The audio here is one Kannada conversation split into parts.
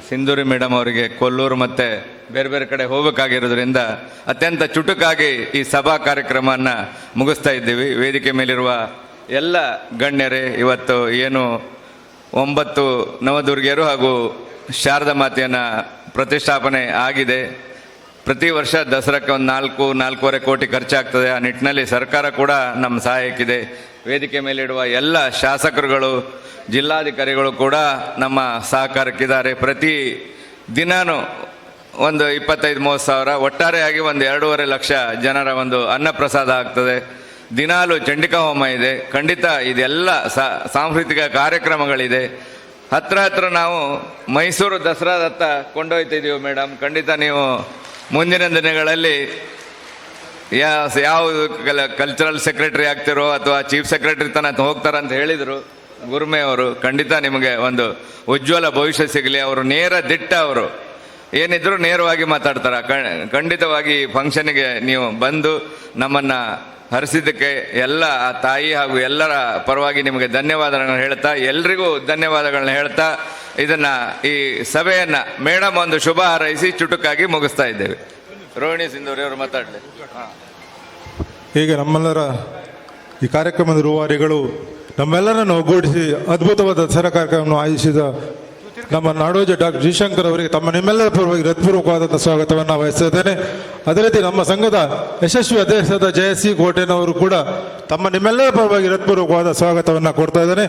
ಸಿಂಧೂರಿ ಮೇಡಮ್ ಅವರಿಗೆ ಕೊಲ್ಲೂರು ಮತ್ತು ಬೇರೆ ಬೇರೆ ಕಡೆ ಹೋಗಬೇಕಾಗಿರೋದ್ರಿಂದ ಅತ್ಯಂತ ಚುಟುಕಾಗಿ ಈ ಸಭಾ ಕಾರ್ಯಕ್ರಮವನ್ನು ಮುಗಿಸ್ತಾ ಇದ್ದೀವಿ. ವೇದಿಕೆ ಮೇಲಿರುವ ಎಲ್ಲ ಗಣ್ಯರೇ, ಇವತ್ತು ಏನು 9 ನವದುರ್ಗಿಯರು ಹಾಗೂ ಶಾರದಾ ಮಾತೆಯನ್ನು ಪ್ರತಿಷ್ಠಾಪನೆ ಆಗಿದೆ. ಪ್ರತಿ ವರ್ಷ ದಸರಾಕ್ಕೆ ಒಂದು 4-4.5 ಕೋಟಿ ಖರ್ಚಾಗ್ತದೆ. ಆ ನಿಟ್ಟಿನಲ್ಲಿ ಸರ್ಕಾರ ಕೂಡ ನಮ್ಮ ಸಹಾಯಕ್ಕಿದೆ. ವೇದಿಕೆ ಮೇಲಿಡುವ ಎಲ್ಲ ಶಾಸಕರುಗಳು, ಜಿಲ್ಲಾಧಿಕಾರಿಗಳು ಕೂಡ ನಮ್ಮ ಸಹಕಾರಕ್ಕಿದ್ದಾರೆ. ಪ್ರತಿ ದಿನಾನೂ ಒಂದು 25-30 ಸಾವಿರ, ಒಟ್ಟಾರೆಯಾಗಿ ಒಂದು 2.5 ಲಕ್ಷ ಜನರ ಒಂದು ಅನ್ನಪ್ರಸಾದ ಆಗ್ತದೆ. ದಿನಾಲು ಚಂಡಿಕಾ ಹೋಮ ಇದೆ. ಖಂಡಿತ ಇದೆಲ್ಲ ಸಾಂಸ್ಕೃತಿಕ ಕಾರ್ಯಕ್ರಮಗಳಿದೆ. ಹತ್ರ ನಾವು ಮೈಸೂರು ದಸರಾದತ್ತ ಕೊಂಡೊಯ್ತಿದ್ದೀವಿ ಮೇಡಮ್. ಖಂಡಿತ ನೀವು ಮುಂದಿನ ದಿನಗಳಲ್ಲಿ ಯಾವ ಕಲ್ಚರಲ್ ಸೆಕ್ರೆಟರಿ ಆಗ್ತಿರೋ ಅಥವಾ ಚೀಫ್ ಸೆಕ್ರೆಟರಿ ತನಕ ಹೋಗ್ತಾರಂತ ಹೇಳಿದರು ಗುರುಮೆ ಅವರು. ಖಂಡಿತ ನಿಮಗೆ ಒಂದು ಉಜ್ವಲ ಭವಿಷ್ಯ ಸಿಗಲಿ. ಅವರು ನೇರ ದಿಟ್ಟ, ಅವರು ಏನಿದ್ರು ನೇರವಾಗಿ ಮಾತಾಡ್ತಾರೆ. ಖಂಡಿತವಾಗಿ ಫಂಕ್ಷನ್ಗೆ ನೀವು ಬಂದು ನಮ್ಮನ್ನು ಹರಿಸಿದ್ದಕ್ಕೆ ಎಲ್ಲ ಆ ತಾಯಿ ಹಾಗೂ ಎಲ್ಲರ ಪರವಾಗಿ ನಿಮಗೆ ಧನ್ಯವಾದಗಳನ್ನ ಹೇಳ್ತಾ, ಎಲ್ರಿಗೂ ಧನ್ಯವಾದಗಳನ್ನ ಹೇಳ್ತಾ ಈ ಸಭೆಯನ್ನು ಮೇಡಮ್ ಒಂದು ಶುಭ ಹಾರೈಸಿ ಚುಟುಕಾಗಿ ಮುಗಿಸ್ತಾ ಇದ್ದೇವೆ. ರೋಹಿಣಿ ಸಿಂಧೂರಿ ಅವರು ಮಾತಾಡಲಿ. ಹೀಗೆ ನಮ್ಮೆಲ್ಲರ ಈ ಕಾರ್ಯಕ್ರಮದ ರೂವಾರಿಗಳು ನಮ್ಮೆಲ್ಲರನ್ನು ಒಗ್ಗೂಡಿಸಿ ಅದ್ಭುತವಾದ ದಸರಾ ಕಾರ್ಯಕ್ರಮವನ್ನು ಆಯೋಜಿಸಿದ ನಮ್ಮ ನಾಡೋಜ ಡಾಕ್ಟರ್ ಜಿಶಂಕರ್ ಅವರಿಗೆ ತಮ್ಮ ನಿಮ್ಮೆಲ್ಲರ ಪರವಾಗಿ ಹೃತ್ಪೂರ್ವಕವಾದಂಥ ಸ್ವಾಗತವನ್ನು ವಹಿಸಿದ್ದೇನೆ. ಅದೇ ರೀತಿ ನಮ್ಮ ಸಂಘದ ಯಶಸ್ವಿ ಅಧ್ಯಕ್ಷರಾದ ಜಯಸಿ ಕೋಟೆನವರು ಕೂಡ ತಮ್ಮ ನಿಮ್ಮೆಲ್ಲರ ಪರವಾಗಿ ಹೃತ್ಪೂರ್ವಕವಾದ ಸ್ವಾಗತವನ್ನು ಕೊಡ್ತಾ ಇದ್ದೇನೆ.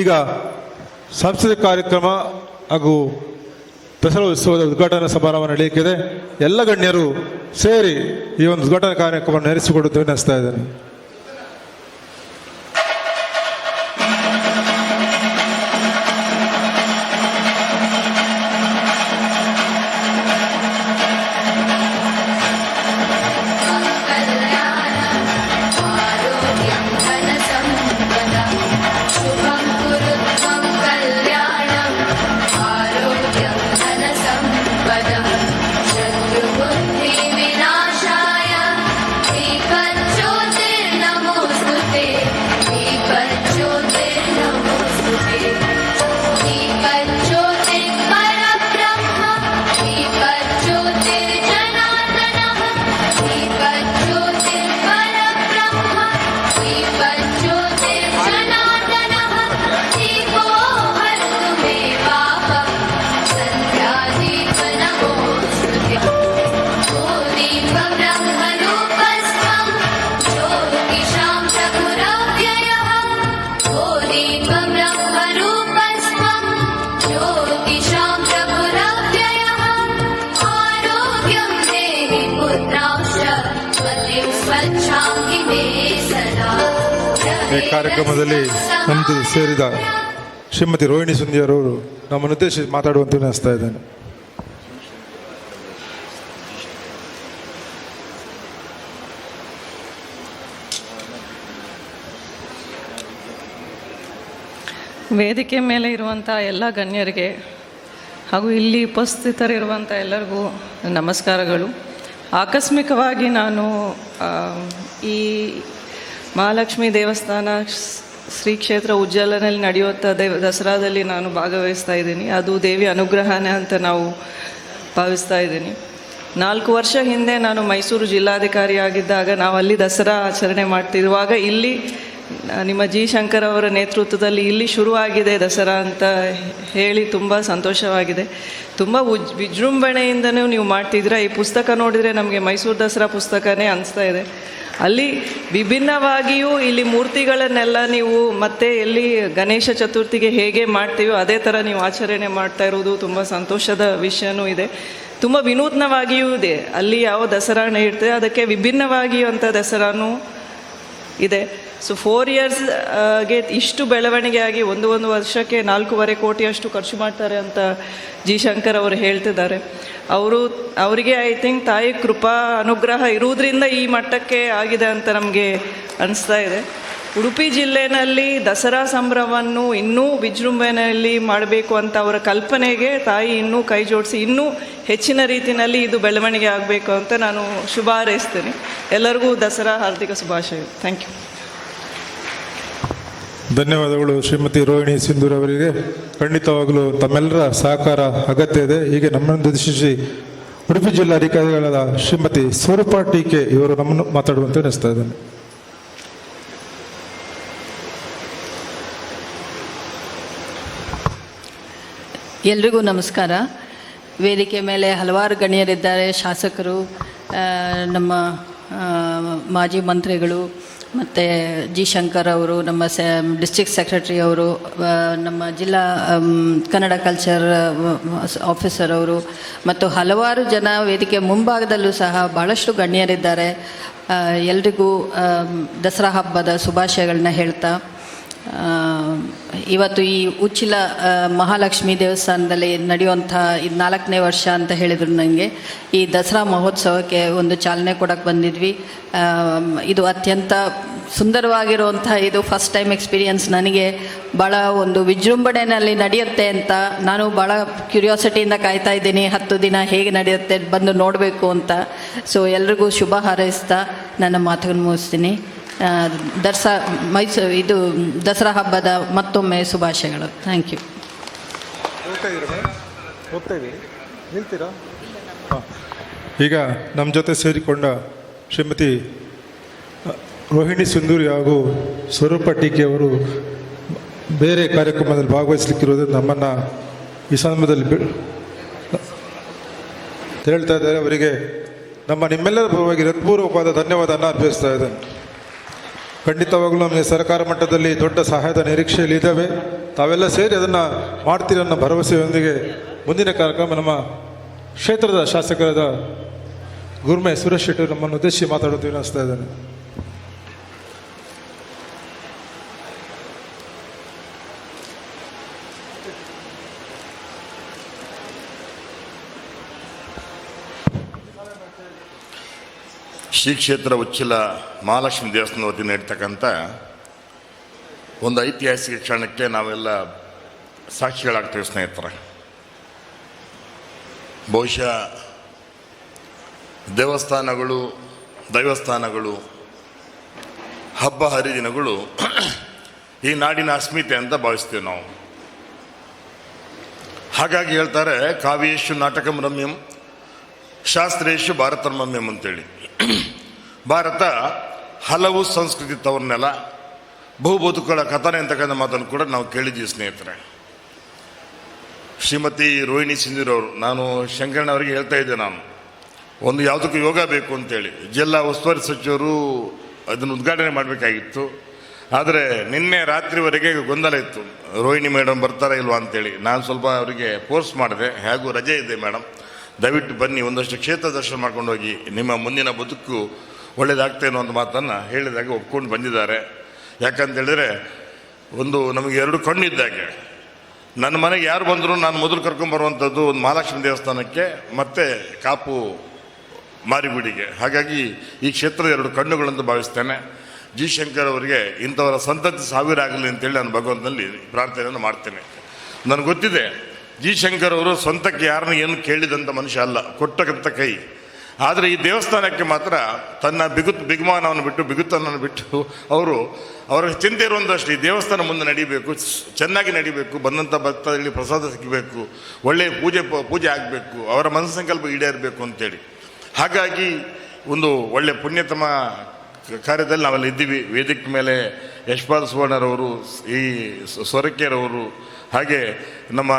ಈಗ ಸಾಂಸ್ಕೃತಿಕ ಕಾರ್ಯಕ್ರಮ ಹಾಗೂ ದಸರಾ ಉತ್ಸವದ ಉದ್ಘಾಟನಾ ಸಮಾರಂಭ ನಡೆಯಲಿಕ್ಕಿದೆ. ಎಲ್ಲ ಗಣ್ಯರು ಸೇರಿ ಈ ಒಂದು ಉದ್ಘಾಟನಾ ಕಾರ್ಯಕ್ರಮವನ್ನು ನಡೆಸಿಕೊಡುತ್ತೇವೆ ನಡೆಸ್ತಾ ಇದ್ದೇನೆ. ಈ ಕಾರ್ಯಕ್ರಮದಲ್ಲಿ ನಮ್ಮದು ಸೇರಿದ ಶ್ರೀಮತಿ ರೋಹಿಣಿ ಸುಂದಿಯರವರು ನಮ್ಮನ್ನು ಉದ್ದೇಶಿಸಿ ಮಾತಾಡುವಂತೆ ನಡೆಸ್ತಾ ಇದ್ದೇನೆ. ವೇದಿಕೆ ಮೇಲೆ ಇರುವಂಥ ಎಲ್ಲ ಗಣ್ಯರಿಗೆ ಹಾಗೂ ಇಲ್ಲಿ ಉಪಸ್ಥಿತರಿರುವಂಥ ಎಲ್ಲರಿಗೂ ನಮಸ್ಕಾರಗಳು. ಆಕಸ್ಮಿಕವಾಗಿ ನಾನು ಈ ಮಹಾಲಕ್ಷ್ಮಿ ದೇವಸ್ಥಾನ ಶ್ರೀ ಕ್ಷೇತ್ರ ಉಜ್ಜಲನಲ್ಲಿ ನಡೆಯುವಂಥ ದಸರಾದಲ್ಲಿ ನಾನು ಭಾಗವಹಿಸ್ತಾ ಇದ್ದೀನಿ. ಅದು ದೇವಿ ಅನುಗ್ರಹನೇ ಅಂತ ನಾವು ಭಾವಿಸ್ತಾ ಇದ್ದೀನಿ. 4 ವರ್ಷ ಹಿಂದೆ ನಾನು ಮೈಸೂರು ಜಿಲ್ಲಾಧಿಕಾರಿ ಆಗಿದ್ದಾಗ ನಾವು ಅಲ್ಲಿ ದಸರಾ ಆಚರಣೆ ಮಾಡ್ತಿರುವಾಗ ಇಲ್ಲಿ ನಿಮ್ಮ ಜಿ ಶಂಕರ್ ಅವರ ನೇತೃತ್ವದಲ್ಲಿ ಇಲ್ಲಿ ಶುರುವಾಗಿದೆ ದಸರಾ ಅಂತ ಹೇಳಿ ತುಂಬ ಸಂತೋಷವಾಗಿದೆ. ತುಂಬ ವಿಜೃಂಭಣೆಯಿಂದನೂ ನೀವು ಮಾಡ್ತಿದ್ದೀರಾ. ಈ ಪುಸ್ತಕ ನೋಡಿದರೆ ನಮಗೆ ಮೈಸೂರು ದಸರಾ ಪುಸ್ತಕನೇ ಅನಿಸ್ತಾ ಇದೆ. ಅಲ್ಲಿ ವಿಭಿನ್ನವಾಗಿಯೂ ಇಲ್ಲಿ ಮೂರ್ತಿಗಳನ್ನೆಲ್ಲ ನೀವು ಮತ್ತೆ ಎಲ್ಲಿ ಗಣೇಶ ಚತುರ್ಥಿಗೆ ಹೇಗೆ ಮಾಡ್ತೀವೋ ಅದೇ ಥರ ನೀವು ಆಚರಣೆ ಮಾಡ್ತಾ ಇರೋದು ತುಂಬ ಸಂತೋಷದ ವಿಷಯನೂ ಇದೆ. ತುಂಬ ವಿನೂತ್ನವಾಗಿಯೂ ಇದೆ. ಅಲ್ಲಿ ಯಾವ ದಸರಾ ಇರ್ತದೆ ಅದಕ್ಕೆ ವಿಭಿನ್ನವಾಗಿಯೂ ಅಂಥ ದಸರಾನೂ ಇದೆ. ಸೊ 4 ಇಯರ್ಸ್ಗೆ ಇಷ್ಟು ಬೆಳವಣಿಗೆ ಆಗಿ ಒಂದು ವರ್ಷಕ್ಕೆ 4.5 ಕೋಟಿಯಷ್ಟು ಖರ್ಚು ಮಾಡ್ತಾರೆ ಅಂತ ಜಿ ಶಂಕರ್ ಅವರು ಹೇಳ್ತಿದ್ದಾರೆ. ಅವರಿಗೆ ಐ ಥಿಂಕ್ ತಾಯಿ ಕೃಪಾ ಅನುಗ್ರಹ ಇರುವುದರಿಂದ ಈ ಮಟ್ಟಕ್ಕೆ ಆಗಿದೆ ಅಂತ ನಮಗೆ ಅನಿಸ್ತಾ ಇದೆ. ಉಡುಪಿ ಜಿಲ್ಲೆಯಲ್ಲಿ ದಸರಾ ಸಂಭ್ರಮವನ್ನು ಇನ್ನೂ ವಿಜೃಂಭಣೆಯಲ್ಲಿ ಮಾಡಬೇಕು ಅಂತ ಅವರ ಕಲ್ಪನೆಗೆ ತಾಯಿ ಇನ್ನೂ ಕೈ ಜೋಡಿಸಿ ಇನ್ನೂ ಹೆಚ್ಚಿನ ರೀತಿಯಲ್ಲಿ ಇದು ಬೆಳವಣಿಗೆ ಆಗಬೇಕು ಅಂತ ನಾನು ಶುಭ ಹಾರೈಸ್ತೇನೆ. ಎಲ್ಲರಿಗೂ ದಸರಾ ಹಾರ್ದಿಕ ಶುಭಾಶಯಗಳು. Thank you. ಧನ್ಯವಾದಗಳು ಶ್ರೀಮತಿ ರೋಹಿಣಿ ಸಿಂಧೂರ್ ಅವರಿಗೆ. ಖಂಡಿತವಾಗಲೂ ತಮ್ಮೆಲ್ಲರ ಸಹಕಾರ ಅಗತ್ಯ ಇದೆ. ಹೀಗೆ ನಮ್ಮನ್ನು ಉದ್ದೇಶಿಸಿ ಉಡುಪಿ ಜಿಲ್ಲಾಧಿಕಾರಿಗಳಾದ ಶ್ರೀಮತಿ ಸ್ವರೂಪ ಟೀಕೆ ಇವರು ನಮ್ಮನ್ನು ಮಾತಾಡುವಂತೆ ನಡೆಸ್ತಾ ಇದ್ದೇನೆ. ಎಲ್ರಿಗೂ ನಮಸ್ಕಾರ. ವೇದಿಕೆ ಮೇಲೆ ಹಲವಾರು ಗಣ್ಯರಿದ್ದಾರೆ. ಶಾಸಕರು, ನಮ್ಮ ಮಾಜಿ ಮಂತ್ರಿಗಳು, ಮತ್ತು ಜಿ ಶಂಕರ್ ಅವರು, ನಮ್ಮ ಡಿಸ್ಟ್ರಿಕ್ಟ್ ಸೆಕ್ರೆಟರಿ ಅವರು, ನಮ್ಮ ಜಿಲ್ಲಾ ಕನ್ನಡ ಕಲ್ಚರ್ ಆಫೀಸರ್ ಅವರು ಮತ್ತು ಹಲವಾರು ಜನ ವೇದಿಕೆ ಮುಂಭಾಗದಲ್ಲೂ ಸಹ ಭಾಳಷ್ಟು ಗಣ್ಯರಿದ್ದಾರೆ. ಎಲ್ರಿಗೂ ದಸರಾ ಹಬ್ಬದ ಶುಭಾಶಯಗಳನ್ನ ಹೇಳ್ತಾ, ಇವತ್ತು ಈ ಉಚ್ಚಿಲ ಮಹಾಲಕ್ಷ್ಮಿ ದೇವಸ್ಥಾನದಲ್ಲಿ ನಡೆಯುವಂಥ ಇದು 4ನೇ ವರ್ಷ ಅಂತ ಹೇಳಿದರು ನನಗೆ. ಈ ದಸರಾ ಮಹೋತ್ಸವಕ್ಕೆ ಒಂದು ಚಾಲನೆ ಕೊಡೋಕ್ಕೆ ಬಂದಿದ್ವಿ. ಇದು ಅತ್ಯಂತ ಸುಂದರವಾಗಿರುವಂಥ ಇದು ಫಸ್ಟ್ ಟೈಮ್ ಎಕ್ಸ್ಪೀರಿಯನ್ಸ್ ನನಗೆ. ಭಾಳ ಒಂದು ವಿಜೃಂಭಣೆಯಲ್ಲಿ ನಡೆಯುತ್ತೆ ಅಂತ ನಾನು ಭಾಳ ಕ್ಯೂರಿಯಾಸಿಟಿಯಿಂದ ಕಾಯ್ತಾ ಇದ್ದೀನಿ. 10 ದಿನ ಹೇಗೆ ನಡೆಯುತ್ತೆ ಬಂದು ನೋಡಬೇಕು ಅಂತ. ಸೊ ಎಲ್ರಿಗೂ ಶುಭ ಹಾರೈಸ್ತಾ ನನ್ನ ಮಾತುಗಳನ್ನು ಮುಗಿಸ್ತೀನಿ. ದಸರಾ ಹಬ್ಬದ ಮತ್ತೊಮ್ಮೆ ಶುಭಾಶಯಗಳು. Thank you. ಈಗ ನಮ್ಮ ಜೊತೆ ಸೇರಿಕೊಂಡ ಶ್ರೀಮತಿ ರೋಹಿಣಿ ಸಿಂಧೂರಿ ಹಾಗೂ ಸ್ವರೂಪ ಟೀಕೆ ಅವರು ಬೇರೆ ಕಾರ್ಯಕ್ರಮದಲ್ಲಿ ಭಾಗವಹಿಸಲಿಕ್ಕಿರೋದು ನಮ್ಮನ್ನು ಈ ಸಂದರ್ಭದಲ್ಲಿ ಹೇಳ್ತಾ ಇದ್ದಾರೆ. ಅವರಿಗೆ ನಿಮ್ಮೆಲ್ಲರ ಪರವಾಗಿ ಹೃತ್ಪೂರ್ವಕವಾದ ಧನ್ಯವಾದವನ್ನು ಅರ್ಪಿಸ್ತಾ ಇದ್ದೇನೆ. ಖಂಡಿತವಾಗಲೂ ನಮಗೆ ಸರ್ಕಾರ ಮಟ್ಟದಲ್ಲಿ ದೊಡ್ಡ ಸಹಾಯದ ನಿರೀಕ್ಷೆಯಲ್ಲಿ ಇದ್ದಾವೆ. ತಾವೆಲ್ಲ ಸೇರಿ ಅದನ್ನು ಮಾಡ್ತೀರಿ ಅನ್ನೋ ಭರವಸೆಯೊಂದಿಗೆ ಮುಂದಿನ ಕಾರ್ಯಕ್ರಮ ನಮ್ಮ ಕ್ಷೇತ್ರದ ಶಾಸಕರಾದ ಗುರ್ಮೆ ಸುರೇಶ್ ಶೆಟ್ಟಿ ನಮ್ಮನ್ನು ಉದ್ದೇಶಿಸಿ ಮಾತಾಡುತ್ತೀವಿ ಅನಿಸ್ತಾ ಇದ್ದೇನೆ. ಶ್ರೀ ಕ್ಷೇತ್ರ ಉಚ್ಚಿಲ ಮಹಾಲಕ್ಷ್ಮಿ ದೇವಸ್ಥಾನದ ವತಿಯಿಂದ ಇರ್ತಕ್ಕಂಥ ಒಂದು ಐತಿಹಾಸಿಕ ಕ್ಷಣಕ್ಕೆ ನಾವೆಲ್ಲ ಸಾಕ್ಷಿಗಳಾಗ್ತೀವಿ ಸ್ನೇಹಿತರೆ. ಬಹುಶಃ ದೈವಸ್ಥಾನಗಳು ಹಬ್ಬ ಹರಿದಿನಗಳು ಈ ನಾಡಿನ ಅಸ್ಮಿತೆ ಅಂತ ಭಾವಿಸ್ತೀವಿ ನಾವು. ಹಾಗಾಗಿ ಹೇಳ್ತಾರೆ, ಕಾವ್ಯೇಶು ನಾಟಕಂ ರಮ್ಯಂ ಶಾಸ್ತ್ರೇಶು ಭಾರತರ್ಮಮ್ಯಂ ಅಂತೇಳಿ. ಭಾರತ ಹಲವು ಸಂಸ್ಕೃತಿ ತವರ್ನೆಲ್ಲ, ಬಹುಬದುಕುಗಳ ಕಥನೆ ಅಂತಕ್ಕಂಥ ಮಾತನ್ನು ಕೂಡ ನಾವು ಕೇಳಿದ್ದೀವಿ ಸ್ನೇಹಿತರೆ. ಶ್ರೀಮತಿ ರೋಹಿಣಿ ಸಿಂಧೂರ್ ಅವರು, ನಾನು ಶಂಕರಣ್ಣವರಿಗೆ ಹೇಳ್ತಾ ಇದ್ದೆ, ನಾನು ಒಂದು ಯಾವುದಕ್ಕೂ ಯೋಗ ಬೇಕು ಅಂತೇಳಿ ಜಿಲ್ಲಾ ಉಸ್ತುವಾರಿ ಸಚಿವರು ಅದನ್ನು ಉದ್ಘಾಟನೆ ಮಾಡಬೇಕಾಗಿತ್ತು. ಆದರೆ ನಿನ್ನೆ ರಾತ್ರಿವರೆಗೆ ಗೊಂದಲ ಇತ್ತು, ರೋಹಿಣಿ ಮೇಡಮ್ ಬರ್ತಾರಾ ಇಲ್ವಾ ಅಂತೇಳಿ. ನಾನು ಸ್ವಲ್ಪ ಅವರಿಗೆ ಫೋರ್ಸ್ ಮಾಡಿದೆ, ಹೇಗೂ ರಜೆ ಇದೆ ಮೇಡಮ್, ದಯವಿಟ್ಟು ಬನ್ನಿ, ಒಂದಷ್ಟು ಕ್ಷೇತ್ರ ದರ್ಶನ ಮಾಡ್ಕೊಂಡು ಹೋಗಿ, ನಿಮ್ಮ ಮುಂದಿನ ಬದುಕು ಒಳ್ಳೆಯದಾಗ್ತೇನೋ ಅನ್ನೋ ಮಾತನ್ನು ಹೇಳಿದಾಗ ಒಪ್ಕೊಂಡು ಬಂದಿದ್ದಾರೆ. ಯಾಕಂತೇಳಿದ್ರೆ ನಮಗೆ 2 ಕಣ್ಣಿದ್ದಾಗೆ. ನನ್ನ ಮನೆಗೆ ಯಾರು ಬಂದರೂ ನಾನು ಮೊದಲು ಕರ್ಕೊಂಬರುವಂಥದ್ದು ಒಂದು ಮಹಾಲಕ್ಷ್ಮಿ ದೇವಸ್ಥಾನಕ್ಕೆ ಮತ್ತು ಕಾಪು ಮಾರಿಗುಡಿಗೆ. ಹಾಗಾಗಿ ಈ ಕ್ಷೇತ್ರದ 2 ಕಣ್ಣುಗಳಂತ ಭಾವಿಸ್ತೇನೆ. ಜಿ ಶಂಕರ್ ಅವರಿಗೆ ಇಂಥವರ ಸಂತತಿ ಸಾವಿರ ಆಗಲಿ ಅಂತೇಳಿ ನಾನು ಭಗವಂತನಲ್ಲಿ ಪ್ರಾರ್ಥನೆಯನ್ನು ಮಾಡ್ತೇನೆ. ನನಗೆ ಗೊತ್ತಿದೆ, ಜಿ ಶಂಕರ್ ಅವರು ಸ್ವಂತಕ್ಕೆ ಯಾರನ್ನ ಏನು ಕೇಳಿದಂಥ ಮನುಷ್ಯ ಅಲ್ಲ, ಕೊಟ್ಟಂಥ ಕೈ. ಆದರೆ ಈ ದೇವಸ್ಥಾನಕ್ಕೆ ಮಾತ್ರ ತನ್ನ ಬಿಗುಮಾನವನ್ನು ಬಿಟ್ಟು ಬಿಗುತನವನ್ನು ಬಿಟ್ಟು ಅವರ ಚಿಂತೆ ಇರುವಂಥಷ್ಟು ಈ ದೇವಸ್ಥಾನ ಮುಂದೆ ನಡೀಬೇಕು, ಚೆನ್ನಾಗಿ ನಡೀಬೇಕು, ಬಂದಂಥ ಭಕ್ತರಲ್ಲಿ ಪ್ರಸಾದ ಸಿಗಬೇಕು, ಒಳ್ಳೆಯ ಪೂಜೆ ಆಗಬೇಕು, ಅವರ ಮನಸ್ಸು ಸಂಕಲ್ಪ ಈಡೇರಬೇಕು ಅಂತೇಳಿ. ಹಾಗಾಗಿ ಒಂದು ಒಳ್ಳೆಯ ಪುಣ್ಯತಮ ಕಾರ್ಯದಲ್ಲಿ ನಾವೆಲ್ಲ ಇದ್ದೀವಿ. ವೇದಿಕೆ ಮೇಲೆ ಯಶ್ಪಾಲ್ ಸುವರ್ಣರವರು, ಈ ಸೊರಕೆಯರವರು, ಹಾಗೆ ನಮ್ಮ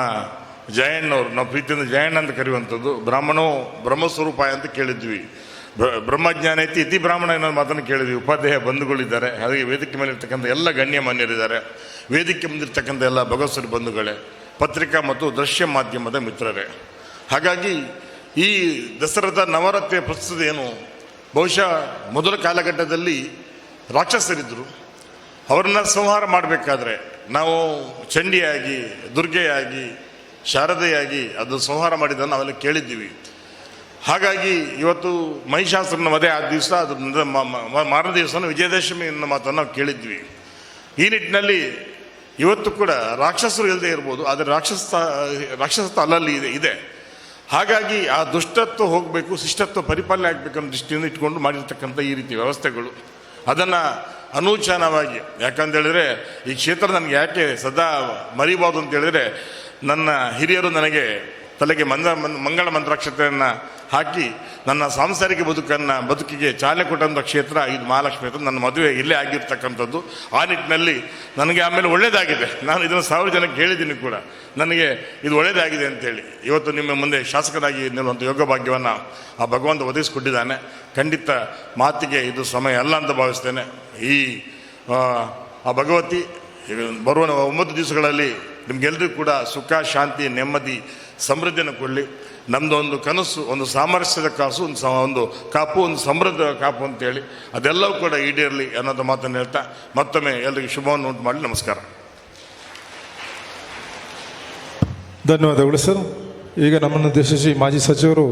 ಜಯಣ್ಣವರು, ನಾವು ಪ್ರೀತಿಯಿಂದ ಜಯಣ್ಣ ಅಂತ ಕರೆಯುವಂಥದ್ದು, ಬ್ರಾಹ್ಮಣೋ ಬ್ರಹ್ಮಸ್ವರೂಪಾಯ ಅಂತ ಕೇಳಿದ್ವಿ, ಬ್ರಹ್ಮಜ್ಞಾನ ಐತಿ ಇತಿ ಬ್ರಾಹ್ಮಣ ಅನ್ನೋ ಮಾತನ್ನು ಕೇಳಿದ್ವಿ. ಉಪಾಧ್ಯಾಯ ಬಂಧುಗಳಿದ್ದಾರೆ, ಹಾಗೆ ವೇದಿಕೆ ಮೇಲೆ ಇರ್ತಕ್ಕಂಥ ಎಲ್ಲ ಗಣ್ಯಮಾನ್ಯರಿದ್ದಾರೆ, ವೇದಿಕೆ ಮುಂದಿರ್ತಕ್ಕಂಥ ಎಲ್ಲ ಭಗವತ್ಸರಿ ಬಂಧುಗಳೇ, ಪತ್ರಿಕಾ ಮತ್ತು ದೃಶ್ಯ ಮಾಧ್ಯಮದ ಮಿತ್ರರೇ. ಹಾಗಾಗಿ ಈ ದಸರಾದ ನವರಾತ್ರಿಯ ಪ್ರಸ್ತುತ ಏನು, ಬಹುಶಃ ಮೊದಲ ಕಾಲಘಟ್ಟದಲ್ಲಿ ರಾಕ್ಷಸರಿದ್ದರು, ಅವರನ್ನ ಸಂಹಾರ ಮಾಡಬೇಕಾದ್ರೆ ನಾವು ಚಂಡಿಯಾಗಿ, ದುರ್ಗೆಯಾಗಿ, ಶಾರದೆಯಾಗಿ ಅದು ಸಂಹಾರ ಮಾಡಿದ್ದನ್ನು ನಾವೆಲ್ಲ ಕೇಳಿದ್ದೀವಿ. ಹಾಗಾಗಿ ಇವತ್ತು ಮಹಿಷಾಸುರನ ವಧೆ ಆದ ದಿವಸ, ಅದು ಮಾರನೇ ದಿವಸನೂ ವಿಜಯದಶಮಿ ಅನ್ನೋ ಮಾತನ್ನು ನಾವು ಕೇಳಿದ್ವಿ. ಈ ನಿಟ್ಟಿನಲ್ಲಿ ಇವತ್ತು ಕೂಡ ರಾಕ್ಷಸರು ಇಲ್ಲದೆ ಇರ್ಬೋದು, ಆದರೆ ರಾಕ್ಷಸತ್ವ ಅಲ್ಲಲ್ಲಿ ಇದೆ. ಹಾಗಾಗಿ ಆ ದುಷ್ಟತ್ವ ಹೋಗಬೇಕು, ಶಿಷ್ಟತ್ವ ಪರಿಪಾಲನೆ ಆಗಬೇಕು ಅನ್ನೋ ದೃಷ್ಟಿಯಿಂದ ಇಟ್ಕೊಂಡು ಮಾಡಿರ್ತಕ್ಕಂಥ ಈ ರೀತಿ ವ್ಯವಸ್ಥೆಗಳು, ಅದನ್ನು ಅನೂಚಾನವಾಗಿ, ಯಾಕಂತೇಳಿದರೆ ಈ ಕ್ಷೇತ್ರ ನನಗೆ ಯಾಕೆ ಸದಾ ಮರಿಬಾರ್ದು ಅಂತೇಳಿದರೆ, ನನ್ನ ಹಿರಿಯರು ನನಗೆ ತಲೆಗೆ ಮಂಗಳ ಮಂತ್ರಾಕ್ಷತೆಯನ್ನು ಹಾಕಿ ನನ್ನ ಸಾಂಸಾರಿಕ ಬದುಕಿಗೆ ಚಾಲನೆ ಕೊಟ್ಟಂಥ ಕ್ಷೇತ್ರ ಇದು ಮಹಾಲಕ್ಷ್ಮಿ ಅಂತ. ನನ್ನ ಮದುವೆ ಇಲ್ಲೇ ಆಗಿರ್ತಕ್ಕಂಥದ್ದು. ಆ ನಿಟ್ಟಿನಲ್ಲಿ ನನಗೆ ಆಮೇಲೆ ಒಳ್ಳೆಯದಾಗಿದೆ. ನಾನು ಇದನ್ನು 1000 ಜನಕ್ಕೆ ಹೇಳಿದ್ದೀನಿ ಕೂಡ, ನನಗೆ ಇದು ಒಳ್ಳೆಯದಾಗಿದೆ ಅಂತೇಳಿ. ಇವತ್ತು ನಿಮ್ಮ ಮುಂದೆ ಶಾಸಕರಾಗಿ ನಿಲ್ಲುವಂಥ ಯೋಗ ಭಾಗ್ಯವನ್ನು ಆ ಭಗವಂತ ಒದಗಿಸ್ಕೊಟ್ಟಿದ್ದಾನೆ. ಖಂಡಿತ ಮಾತಿಗೆ ಇದು ಸಮಯ ಅಲ್ಲ ಅಂತ ಭಾವಿಸ್ತೇನೆ. ಆ ಭಗವತಿ ಬರುವ 9 ದಿವಸಗಳಲ್ಲಿ ನಿಮಗೆಲ್ಲರಿಗೂ ಕೂಡ ಸುಖ, ಶಾಂತಿ, ನೆಮ್ಮದಿ, ಸಮೃದ್ಧಿಯನ್ನು ಕೊಡಲಿ. ನಮ್ಮದು ಒಂದು ಕನಸು, ಒಂದು ಸಾಮರಸ್ಯದ ಕಾಸು, ಒಂದು ಕಾಪು, ಒಂದು ಸಮೃದ್ಧ ಕಾಪು ಅಂತೇಳಿ ಅದೆಲ್ಲವೂ ಕೂಡ ಈಡೇರಲಿ ಅನ್ನೋದು ಮಾತನ್ನು ಹೇಳ್ತಾ ಮತ್ತೊಮ್ಮೆ ಎಲ್ಲರಿಗೂ ಶುಭವನ್ನು ಉಂಟು ಮಾಡಲಿ. ನಮಸ್ಕಾರ. ಧನ್ಯವಾದಗಳು ಸರ್. ಈಗ ನಮ್ಮನ್ನು ಉದ್ದೇಶಿಸಿ ಮಾಜಿ ಸಚಿವರು,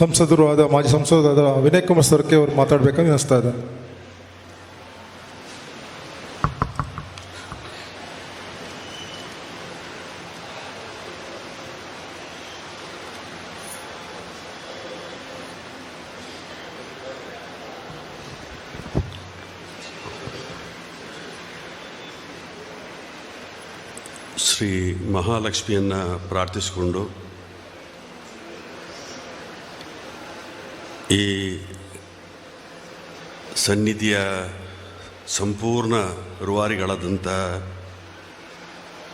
ಸಂಸದರು ಆದ ಮಾಜಿ ಸಂಸದರಾದ ವಿನಯ್ ಕುಮಾರ್ ಸೊರಕೆ ಅವರು ಮಾತಾಡಬೇಕಂತ ಅನಿಸ್ತಾ ಇದೆ. ಶ್ರೀ ಮಹಾಲಕ್ಷ್ಮಿಯನ್ನು ಪ್ರಾರ್ಥಿಸಿಕೊಂಡು ಈ ಸನ್ನಿಧಿಯ ಸಂಪೂರ್ಣ ರೂವಾರಿಗಳಾದಂಥ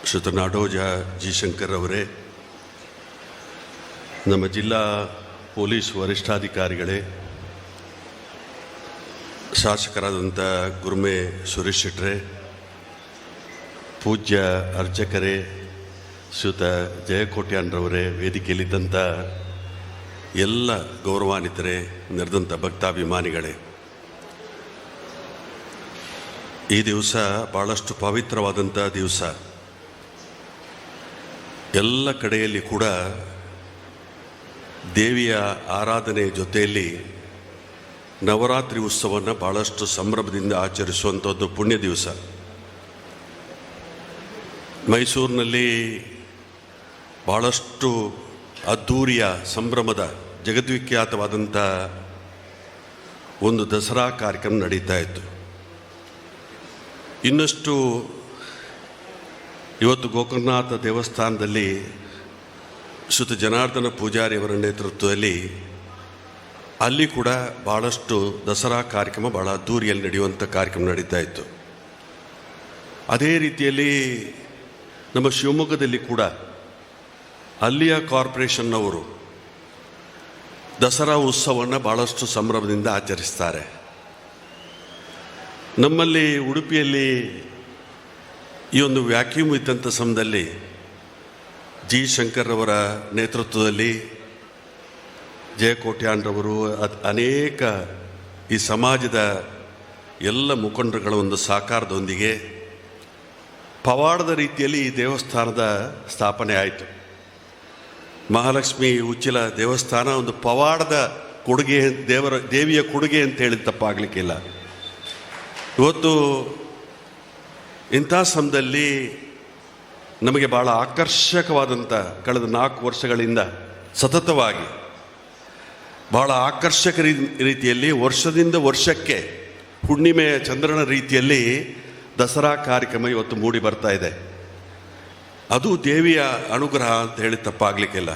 ಶ್ರೀಯುತ ನಾಡೋಜ ಜಿ ಶಂಕರ್ ಅವರೇ, ನಮ್ಮ ಜಿಲ್ಲಾ ಪೊಲೀಸ್ ವರಿಷ್ಠಾಧಿಕಾರಿಗಳೇ, ಶಾಸಕರಾದಂಥ ಗುರುಮೆ ಸುರೇಶ್ ಶೆಟ್ಟರೆ, ಪೂಜ್ಯ ಅರ್ಚಕರೇ, ಶ್ರೀಯುತ ಜಯಕೋಟ್ಯಾನ್ರವರೇ, ವೇದಿಕೆಯಲ್ಲಿದ್ದಂಥ ಎಲ್ಲ ಗೌರವಾನ್ವಿತರೇ, ನೆರೆದಂಥ ಭಕ್ತಾಭಿಮಾನಿಗಳೇ, ಈ ದಿವಸ ಭಾಳಷ್ಟು ಪವಿತ್ರವಾದಂಥ ದಿವಸ. ಎಲ್ಲ ಕಡೆಯಲ್ಲಿ ಕೂಡ ದೇವಿಯ ಆರಾಧನೆ ಜೊತೆಯಲ್ಲಿ ನವರಾತ್ರಿ ಉತ್ಸವವನ್ನು ಭಾಳಷ್ಟು ಸಂಭ್ರಮದಿಂದ ಆಚರಿಸುವಂಥದ್ದು ಪುಣ್ಯ ದಿವಸ. ಮೈಸೂರಿನಲ್ಲಿ ಭಾಳಷ್ಟು ಅದ್ಧೂರಿಯ ಸಂಭ್ರಮದ ಜಗದ್ವಿಖ್ಯಾತವಾದಂಥ ಒಂದು ದಸರಾ ಕಾರ್ಯಕ್ರಮ ನಡೀತಾ ಇತ್ತು. ಇನ್ನಷ್ಟು ಇವತ್ತು ಗೋಕರ್ಣನಾಥ ದೇವಸ್ಥಾನದಲ್ಲಿ ಶ್ರೀಯುತ ಜನಾರ್ದನ ಪೂಜಾರಿಯವರ ನೇತೃತ್ವದಲ್ಲಿ ಅಲ್ಲಿ ಕೂಡ ಭಾಳಷ್ಟು ದಸರಾ ಕಾರ್ಯಕ್ರಮ ಭಾಳ ಅದ್ಧೂರಿಯಲ್ಲಿ ನಡೆಯುವಂಥ ಕಾರ್ಯಕ್ರಮ ನಡೀತಾ ಇತ್ತು. ಅದೇ ರೀತಿಯಲ್ಲಿ ನಮ್ಮ ಶಿವಮೊಗ್ಗದಲ್ಲಿ ಕೂಡ ಅಲ್ಲಿಯ ಕಾರ್ಪೊರೇಷನ್ನವರು ದಸರಾ ಉತ್ಸವವನ್ನು ಭಾಳಷ್ಟು ಸಂಭ್ರಮದಿಂದ ಆಚರಿಸ್ತಾರೆ. ನಮ್ಮಲ್ಲಿ ಉಡುಪಿಯಲ್ಲಿ ಈ ಒಂದು ವ್ಯಾಕ್ಯೂಮ್ ಇದ್ದಂಥ ಸಮಯದಲ್ಲಿ ಜಿ ಶಂಕರ್ ಅವರ ನೇತೃತ್ವದಲ್ಲಿ ಜಯಕೋಟ್ಯಾನ್ರವರು ಅನೇಕ ಈ ಸಮಾಜದ ಎಲ್ಲ ಮುಖಂಡರುಗಳ ಒಂದು ಸಹಕಾರದೊಂದಿಗೆ ಪವಾಡದ ರೀತಿಯಲ್ಲಿ ಈ ದೇವಸ್ಥಾನದ ಸ್ಥಾಪನೆ ಆಯಿತು. ಮಹಾಲಕ್ಷ್ಮಿ ಉಚ್ಚಿಲ ದೇವಸ್ಥಾನ ಒಂದು ಪವಾಡದ ಕೊಡುಗೆ, ದೇವಿಯ ಕೊಡುಗೆ ಅಂತ ಹೇಳಿ ತಪ್ಪಾಗಲಿಕ್ಕಿಲ್ಲ. ಇವತ್ತು ಇಂಥ ಸಮಯದಲ್ಲಿ ನಮಗೆ ಭಾಳ ಆಕರ್ಷಕವಾದಂಥ ಕಳೆದ 4 ವರ್ಷಗಳಿಂದ ಸತತವಾಗಿ ಬಹಳ ಆಕರ್ಷಕ ರೀತಿಯಲ್ಲಿ ವರ್ಷದಿಂದ ವರ್ಷಕ್ಕೆ ಹುಣ್ಣಿಮೆಯ ಚಂದ್ರನ ರೀತಿಯಲ್ಲಿ ದಸರಾ ಕಾರ್ಯಕ್ರಮ ಇವತ್ತು ಮೂಡಿ ಬರ್ತಾ ಇದೆ. ಅದು ದೇವಿಯ ಅನುಗ್ರಹ ಅಂತ ಹೇಳಿ ತಪ್ಪಾಗಲಿಕ್ಕಿಲ್ಲ.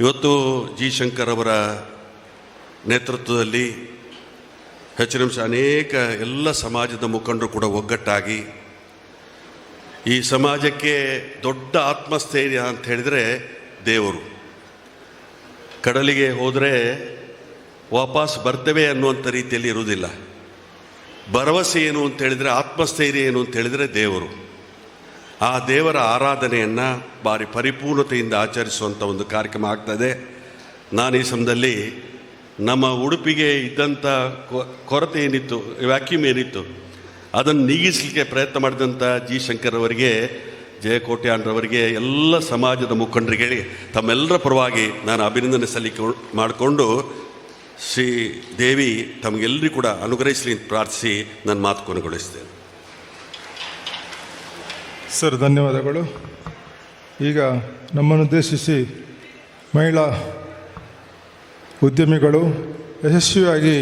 ಇವತ್ತು ಜಿ ಶಂಕರ್ ಅವರ ನೇತೃತ್ವದಲ್ಲಿ ಹೆಚ್ಚಿನ ಅನೇಕ ಎಲ್ಲ ಸಮಾಜದ ಮುಖಂಡರು ಕೂಡ ಒಗ್ಗಟ್ಟಾಗಿ ಈ ಸಮಾಜಕ್ಕೆ ದೊಡ್ಡ ಆತ್ಮಸ್ಥೈರ್ಯ ಅಂತ ಹೇಳಿದರೆ ದೇವರು. ಕಡಲಿಗೆ ಹೋದರೆ ವಾಪಸ್ ಬರ್ತೇವೆ ಅನ್ನುವಂಥ ರೀತಿಯಲ್ಲಿ ಇರುವುದಿಲ್ಲ. ಭರವಸೆ ಏನು ಅಂತ ಹೇಳಿದರೆ, ಆತ್ಮಸ್ಥೈರ್ಯ ಏನು ಅಂತ ಹೇಳಿದರೆ ದೇವರು. ಆ ದೇವರ ಆರಾಧನೆಯನ್ನು ಭಾರಿ ಪರಿಪೂರ್ಣತೆಯಿಂದ ಆಚರಿಸುವಂಥ ಒಂದು ಕಾರ್ಯಕ್ರಮ ಆಗ್ತದೆ. ನಾನು ಈ ಸಮಯದಲ್ಲಿ ನಮ್ಮ ಉಡುಪಿಗೆ ಇದ್ದಂಥ ಕೊರತೆ ಏನಿತ್ತು, ವ್ಯಾಕ್ಯೂಮ್ ಏನಿತ್ತು, ಅದನ್ನು ನೀಗಿಸಲಿಕ್ಕೆ ಪ್ರಯತ್ನ ಮಾಡಿದಂಥ ಜಿ ಶಂಕರ್ ಅವರಿಗೆ, ಜಯಕೋಟ್ಯಾನ್ರವರಿಗೆ, ಎಲ್ಲ ಸಮಾಜದ ಮುಖಂಡರಿಗೆ ತಮ್ಮೆಲ್ಲರ ಪರವಾಗಿ ನಾನು ಅಭಿನಂದನೆ ಮಾಡಿಕೊಂಡು ಶ್ರೀ ದೇವಿ ತಮಗೆಲ್ಲರಿಗೂ ಕೂಡ ಅನುಗ್ರಹಿಸಲಿ ಅಂತ ಪ್ರಾರ್ಥಿಸಿ ನನ್ನ ಮಾತು ಕೊನೆಗೊಳಿಸ್ತೇನೆ. ಸರ್, ಧನ್ಯವಾದಗಳು. ಈಗ ನಮ್ಮನ್ನುದ್ದೇಶಿಸಿ ಮಹಿಳಾ ಉದ್ಯಮಿಗಳು ಯಶಸ್ವಿಯಾಗಿ